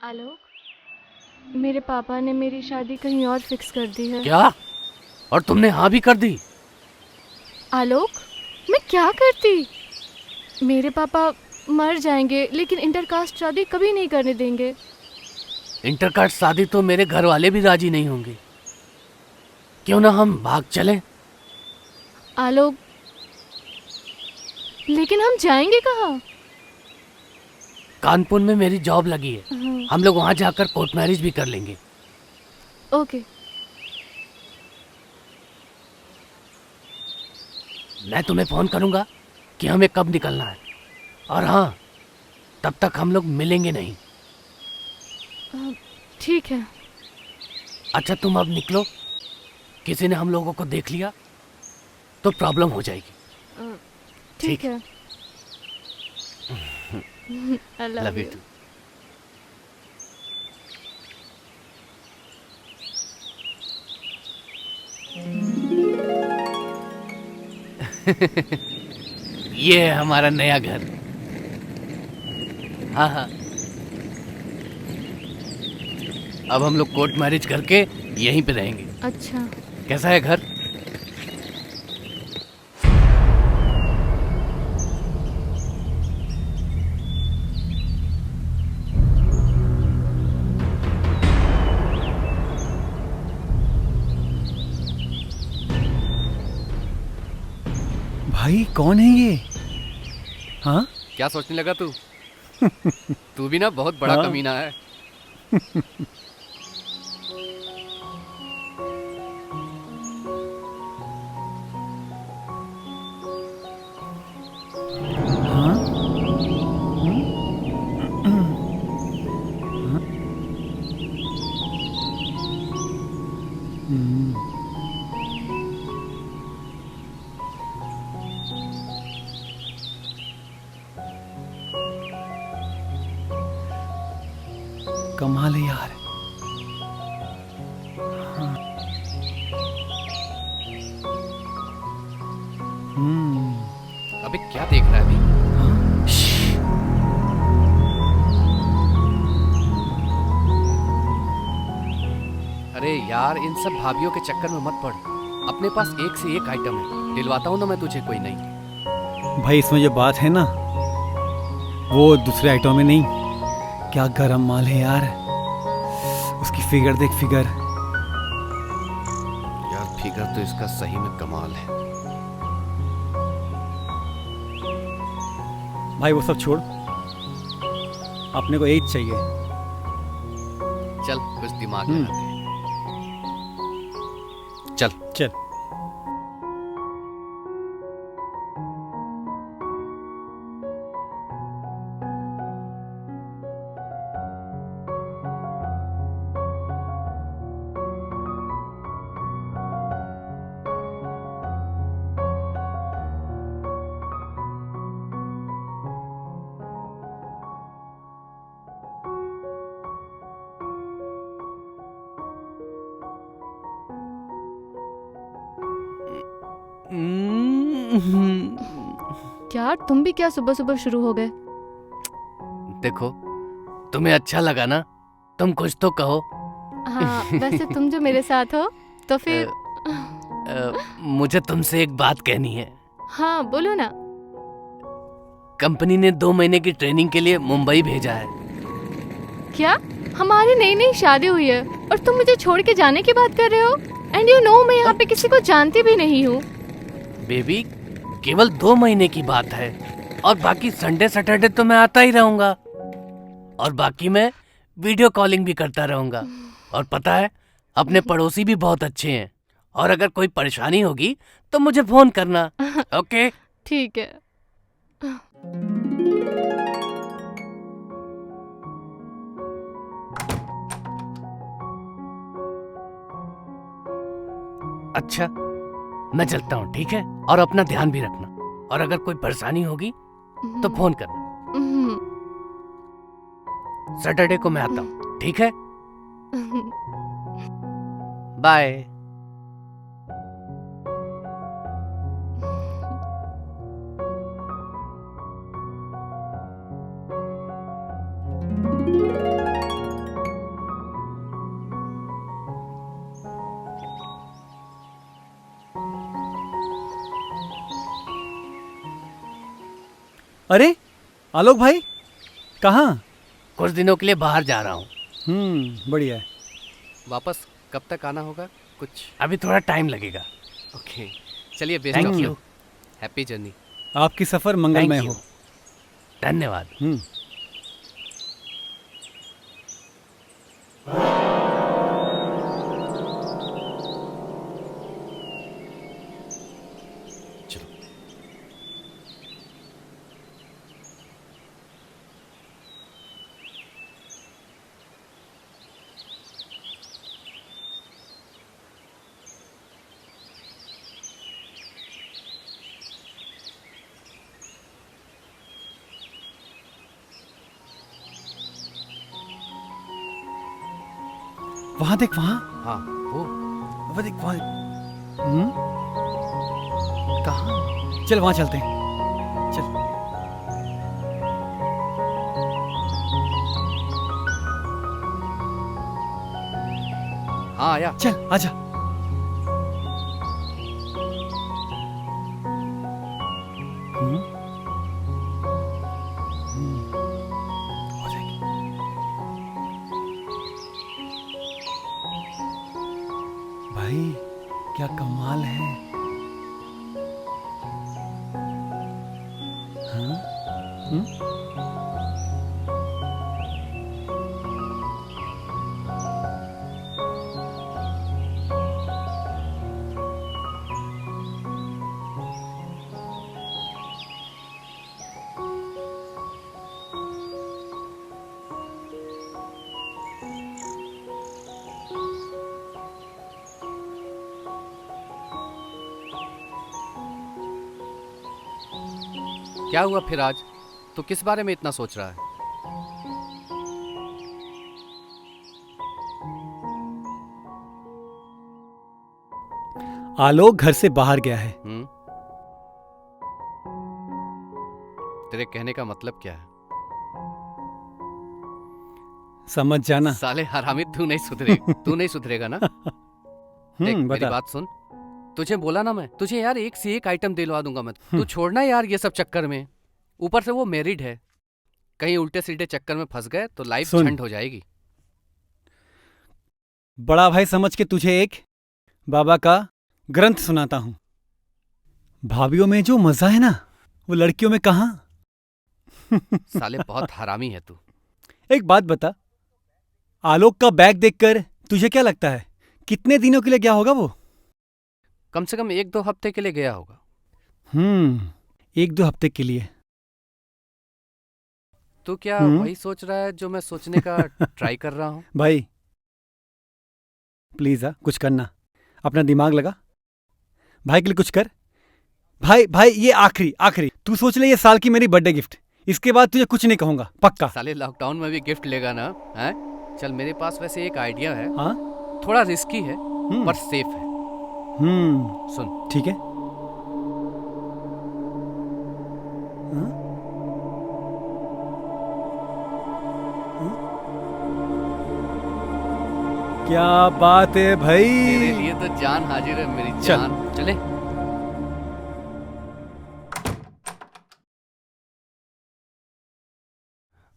आलोक, मेरे पापा ने मेरी शादी कहीं और फिक्स कर दी है। क्या? और तुमने हाँ भी कर दी? आलोक, मैं क्या करती? मेरे पापा मर जाएंगे लेकिन इंटरकास्ट शादी कभी नहीं करने देंगे। इंटरकास्ट शादी तो मेरे घर वाले भी राजी नहीं होंगे। क्यों ना हम भाग चलें? आलोक, लेकिन हम जाएंगे कहाँ? कानपुर में मेरी जॉब लगी है। हाँ, हम लोग वहां जाकर कोर्ट मैरिज भी कर लेंगे। ओके। मैं तुम्हें फोन करूंगा कि हमें कब निकलना है। और हाँ, तब तक हम लोग मिलेंगे नहीं। ठीक है। अच्छा, तुम अब निकलो। किसी ने हम लोगों को देख लिया तो प्रॉब्लम हो जाएगी। ठीक है। I love love you you. Too. ये है हमारा नया घर। हाँ हाँ, अब हम लोग कोर्ट मैरिज करके यहीं पे रहेंगे। अच्छा। कैसा है घर? भाई कौन है ये? हाँ क्या सोचने लगा तू? तू भी ना बहुत बड़ा हाँ। कमीना है। हाँ? हम्म, कमाल है यार। हाँ। अबे क्या देख रहा है अभी? हाँ? श्श्श। अरे यार, इन सब भाभीियों के चक्कर में मत पड़। अपने पास एक से एक आइटम है। दिलवाता हूँ ना मैं तुझे कोई नहीं। भाई इसमें जो बात है ना, वो दूसरे आइटम में नहीं। क्या गरम माल है यार। उसकी फिगर देख, फिगर। यार फिगर तो इसका सही में कमाल है। भाई वो सब छोड़, अपने को एक चाहिए। चल कुछ दिमाग हम्म। लगाते हैं। चल। चल। यार, तुम भी क्या सुबह सुबह शुरू हो गए? देखो, तुम्हें अच्छा लगा ना? तुम कुछ तो कहो। हाँ, वैसे तुम जो मेरे साथ हो तो फिर मुझे तुमसे एक बात कहनी है। हाँ, बोलो ना। कंपनी ने 2 महीने की ट्रेनिंग के लिए मुंबई भेजा है। क्या? हमारी नई नई शादी हुई है और तुम मुझे छोड़ के जाने की बात कर रहे हो? एंड यू नो, मैं यहाँ पे किसी को जानती भी नहीं हूँ। बेबी, केवल 2 महीने की बात है। और बाकी संडे सैटरडे तो मैं आता ही रहूंगा। और बाकी मैं वीडियो कॉलिंग भी करता रहूंगा। और पता है, अपने पड़ोसी भी बहुत अच्छे हैं। और अगर कोई परेशानी होगी तो मुझे फोन करना। ओके? ठीक है। अच्छा, मैं चलता हूँ, ठीक है? और अपना ध्यान भी रखना। और अगर कोई परेशानी होगी तो फोन करना। सैटरडे को मैं आता हूँ, ठीक है? बाय। अरे आलोक भाई, कहाँ? कुछ दिनों के लिए बाहर जा रहा हूँ। बढ़िया है। वापस कब तक आना होगा कुछ? अभी थोड़ा टाइम लगेगा। ओके, चलिए best thank of you. Luck, happy journey. आपकी सफर मंगलमय Thank हो। you. धन्यवाद। चलो। वहां देख, वहां हाँ, वो वो देख वहां। कहाँ? चल वहां चलते हैं। चल। हाँ आया। चल आजा। हो जाएगी। भाई क्या कमाल है। हाँ? क्या हुआ फिर आज? तो किस बारे में इतना सोच रहा है? आलोक घर से बाहर गया है। तेरे कहने का मतलब क्या है? समझ जाना। साले हरामी, तू नहीं सुधरेगा ना? देख मेरी बता। बात सुन, तुझे बोला ना मैं, तुझे यार एक से एक आइटम दिलवा दूंगा मैं। तू छोड़ना यार ये सब चक्कर में। ऊपर से वो मैरिड है, कहीं उल्टे सीधे चक्कर में फंस गए तो लाइफ सुन। झंड हो जाएगी। बड़ा भाई समझ के तुझे एक बाबा का ग्रंथ सुनाता हूं। भाभीयों में जो मजा है ना, वो लड़कियों में कहां। साले बहुत हरामी है तू। एक बात बता, आलोक का बैग देखकर तुझे क्या लगता है कितने दिनों के लिए गया होगा वो? कम से कम 1-2 हफ्ते के लिए गया होगा। 1-2 हफ्ते के लिए। तू क्या वही सोच रहा है जो मैं सोचने का ट्राई कर रहा हूँ? भाई प्लीज कुछ करना, अपना दिमाग लगा, भाई के लिए कुछ कर। भाई ये आखिरी तू सोच ले, ये साल की मेरी बर्थडे गिफ्ट। इसके बाद तुझे कुछ नहीं कहूंगा, पक्का। साले लॉकडाउन में भी गिफ्ट लेगा ना? हैं? चल मेरे पास वैसे एक आइडिया है। हाँ? थोड़ा रिस्की है पर सेफ है। सुन। ठीक है। क्या बात है भाई। तेरे लिए तो जान हाजिर है मेरी जान। चले।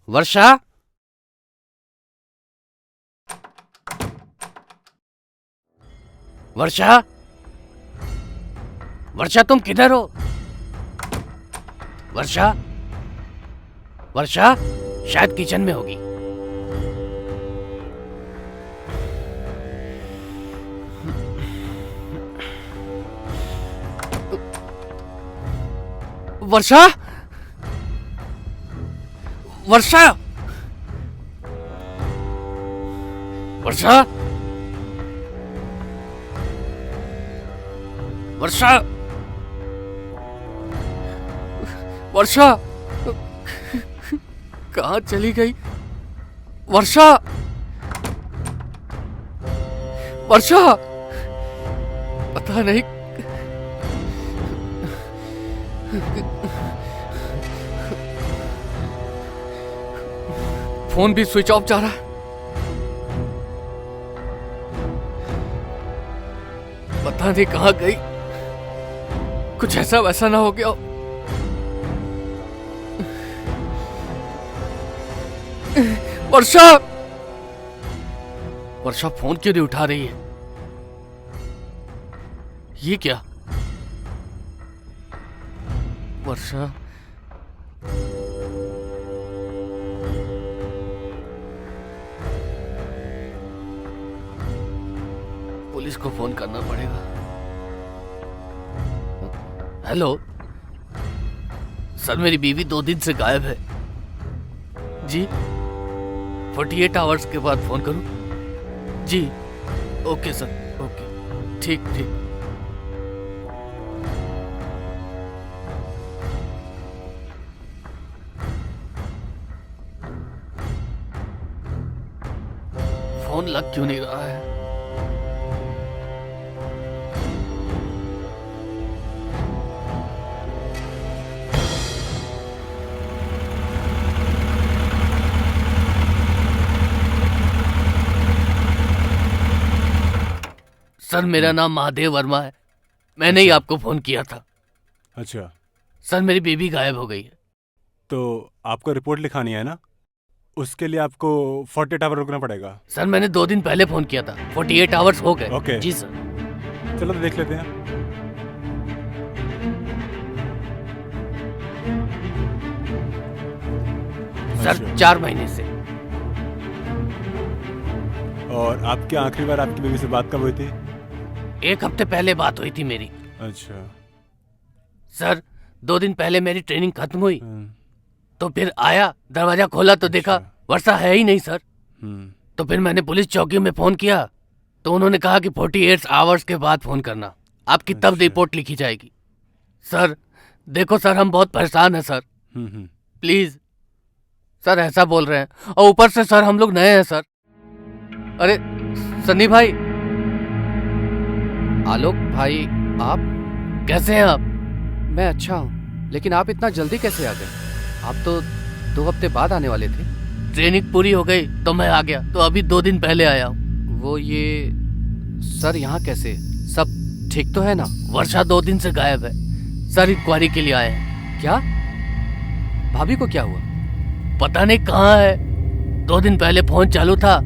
वर्षा, वर्षा, वर्षा तुम किधर हो? वर्षा, वर्षा शायद किचन में होगी। वर्षा, वर्षा, वर्षा, वर्षा, वर्षा, कहाँ चली गई वर्षा? वर्षा, पता नहीं। फोन भी स्विच ऑफ जा रहा है। पता नहीं कहाँ गई। कुछ ऐसा वैसा ना हो गया हो। वर्षा, वर्षा फोन क्यों नहीं उठा रही है? ये क्या? वर्षा, पुलिस को फोन करना पड़ेगा। हेलो सर, मेरी बीवी 2 दिन से गायब है जी। 48 आवर्स के बाद फोन करूं जी? ओके सर, ओके, ठीक ठीक। फोन लग क्यों नहीं रहा है? सर, मेरा नाम महादेव वर्मा है। मैंने ही आपको फोन किया था। अच्छा, सर, मेरी बीवी गायब हो गई है। तो आपको रिपोर्ट लिखानी है ना? उसके लिए आपको 48 आवर रुकना पड़ेगा। सर, मैंने 2 दिन पहले फोन किया था। 48 आवर्स हो गए। ओके। जी सर। चलो तो देख लेते हैं। सर, अच्छा। 4 महीने से। और आपकी आखिरी बार आपकी बीवी से बात कब हुई थी? 1 हफ्ते पहले बात हुई थी मेरी। अच्छा। सर, 2 दिन पहले मेरी ट्रेनिंग खत्म हुई हम्म, तो फिर आया, दरवाजा खोला तो देखा अच्छा। वर्षा है ही नहीं सर। हम्म, तो फिर मैंने पुलिस चौकी में फोन किया तो उन्होंने कहा कि 48 आवर्स के बाद फोन करना, आपकी तब अच्छा। रिपोर्ट लिखी जाएगी। सर देखो सर, हम बहुत परेशान हैं सर, हम्म। प्लीज। सर ऐसा बोल रहे हैं और ऊपर से सर हम लोग नए हैं सर। अरे सन्नी भाई। आलोक भाई, आप? कैसे हैं आप? मैं अच्छा हूँ, लेकिन आप इतना जल्दी कैसे आ गए? आप तो 2 हफ्ते बाद आने वाले थे। ट्रेनिंग पूरी हो गई तो मैं आ गया, तो अभी 2 दिन पहले आया हूँ। वो ये सर, यहाँ कैसे? सब ठीक तो है ना? वर्षा 2 दिन से गायब है सर, इंक्वायरी के लिए आए हैं। क्या? भाभी को क्या हुआ? पता नहीं कहाँ है। 2 दिन पहले फोन चालू था,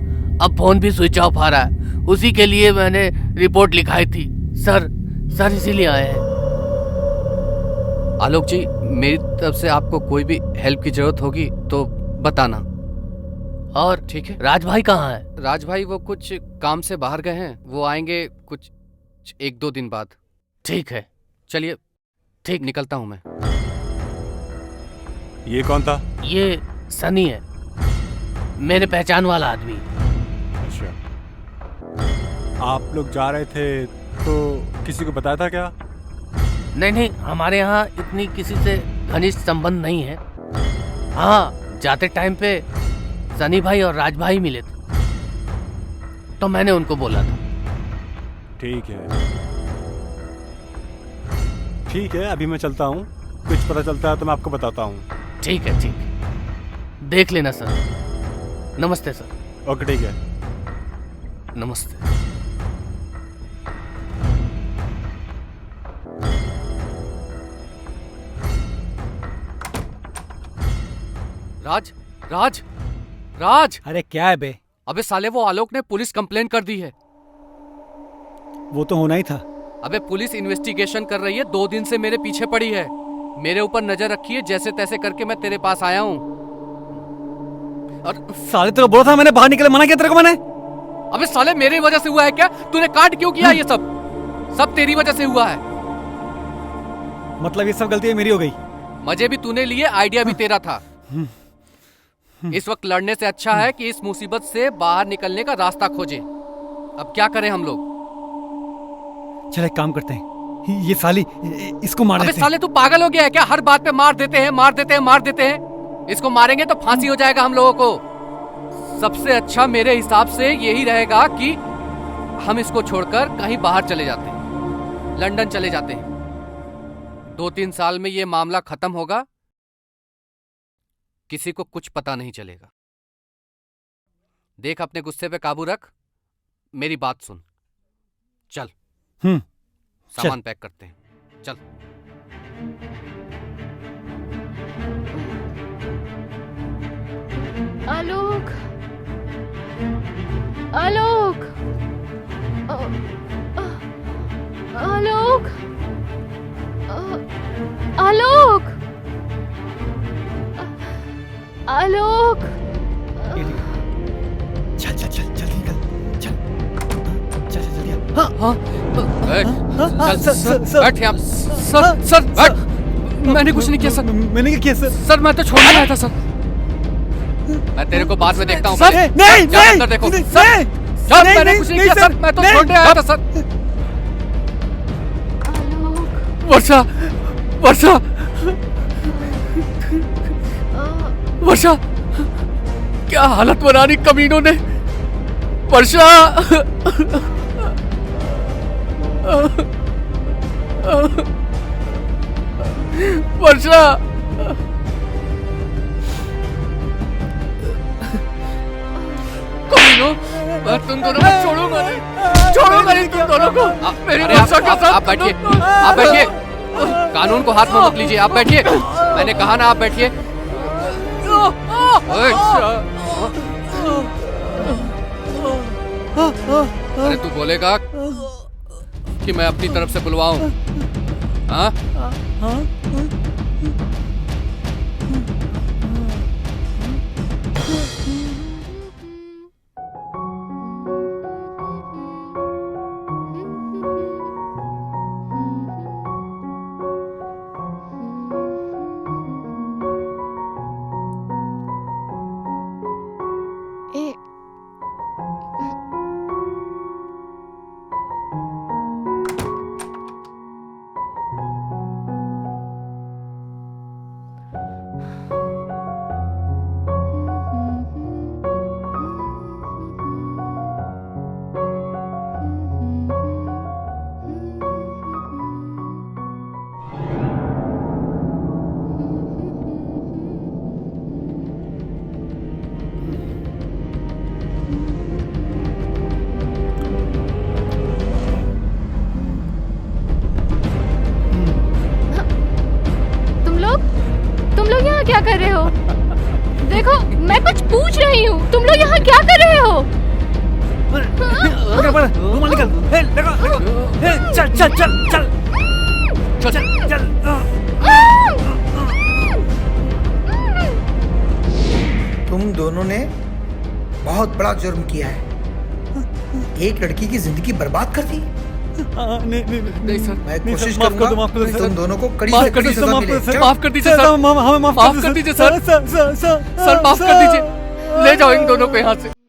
अब फोन भी स्विच ऑफ आ रहा है। उसी के लिए मैंने रिपोर्ट लिखाई थी सर। सर इसीलिए आए हैं। आलोक जी, मेरी तरफ से आपको कोई भी हेल्प की जरूरत होगी तो बताना। और ठीक है? राज भाई कहाँ है? राज भाई वो कुछ काम से बाहर गए हैं, वो आएंगे कुछ 1-2 दिन बाद। ठीक है। चलिए, ठीक। निकलता हूँ मैं। ये कौन था? ये सनी है, मेरे पहचान वाला आदमी। अच्छा। आप लोग जा रहे थे तो किसी को बताया था क्या? नहीं नहीं, हमारे यहाँ इतनी किसी से घनिष्ठ संबंध नहीं है। हाँ, जाते टाइम पे सनी भाई और राज भाई मिले थे तो मैंने उनको बोला था। ठीक है, ठीक है, अभी मैं चलता हूँ। कुछ पता चलता है तो मैं आपको बताता हूँ। ठीक है, ठीक है, देख लेना सर। नमस्ते सर। ओके, ठीक है। नमस्ते। राज, राज, राज! अरे क्या है बे? अबे साले, वो आलोक ने पुलिस कंप्लेंट कर दी है। वो तो होना ही था। अबे पुलिस इन्वेस्टिगेशन कर रही है, 2 दिन से मेरे पीछे पड़ी है। मेरे ऊपर नजर रखी है, जैसे तैसे करके मैं तेरे पास आया हूँ। और साले तेरे को बोला था मैंने, बाहर निकले मना किया तेरे को मैंने। अबे साले, मेरी वजह से हुआ है क्या? तूने काट क्यों किया? ये सब सब तेरी वजह से हुआ है। मतलब ये सब गलती मेरी हो गई? मजे भी तूने लिए, आइडिया भी तेरा था। इस वक्त लड़ने से अच्छा है कि इस मुसीबत से बाहर निकलने का रास्ता खोजें। अब क्या करें हम लोग? चल एक काम करते हैं, ये साली इसको मार अबे देते हैं। साले, तू पागल हो गया है क्या? हर बात पे मार देते हैं, मार देते हैं, मार देते हैं। इसको मारेंगे तो फांसी हो जाएगा हम लोगों को। सबसे अच्छा मेरे हिसाब से यही रहेगा कि हम इसको छोड़कर कहीं बाहर चले जाते हैं, लंदन चले जाते हैं। 2-3 साल में ये मामला खत्म होगा, किसी को कुछ पता नहीं चलेगा। देख, अपने गुस्से पे काबू रख, मेरी बात सुन। चल, सामान पैक करते हैं, चल। आलोक, आलोक आलोक आलोक आलोक चल चल चल जल्दी निकल चल चल चल जल्दी आ। हाँ बैठ, हाँ, चल, सर, सर, बैठ यहाँ। सर बैठ। मैंने कुछ नहीं किया सर। मैंने क्या किया सर? सर मैं तो छोड़ने आया था सर। मैं तेरे को बाद में देखता हूँ। सर नहीं जा नहीं अंदर देखो। नहीं, सर नहीं, सर नहीं, मैंने नहीं, कुछ नहीं नहीं, किया सर। मैं तो नहीं, छोड़ने आया था सर। आलोक वर्षा वर्षा वर्षा क्या हालत बना दी कमीनों ने। वर्षा वर्षा कमीनों, मैं तुम दोनों को छोड़ूंगा नहीं तुम दोनों को। मेरी वर्षा के साथ। आप बैठिए, आप बैठिए। कानून को हाथ में मत लीजिए, आप बैठिए। मैंने कहा ना आप बैठिए। अरे तू बोलेगा कि मैं अपनी तरफ से बुलवाऊं? हाँ? ए तुम लोग यहाँ क्या कर रहे हो? देखो मैं कुछ पूछ रही हूँ, तुम लोग यहाँ क्या कर रहे हो? रुमाल निकल। हे, लगा, लगा। हे, चल चल चल चल चल चल तुम दोनों ने बहुत बड़ा जुर्म किया है। एक लड़की की जिंदगी बर्बाद कर दी। नहीं सर, मैं नहीं कोशिश सर, माफ कर दो, करूंगा माफ कर दो, कि सर। तुम दोनों को कड़ी माफ से कर कड़ी दीजिए, सजा माफ मिले। कर- चलो। माफ कर दीजिए सर। हमें माफ माफ कर दीजिए सर। सर सर माफ कर दीजिए। ले जाओ इन दोनों को यहाँ से।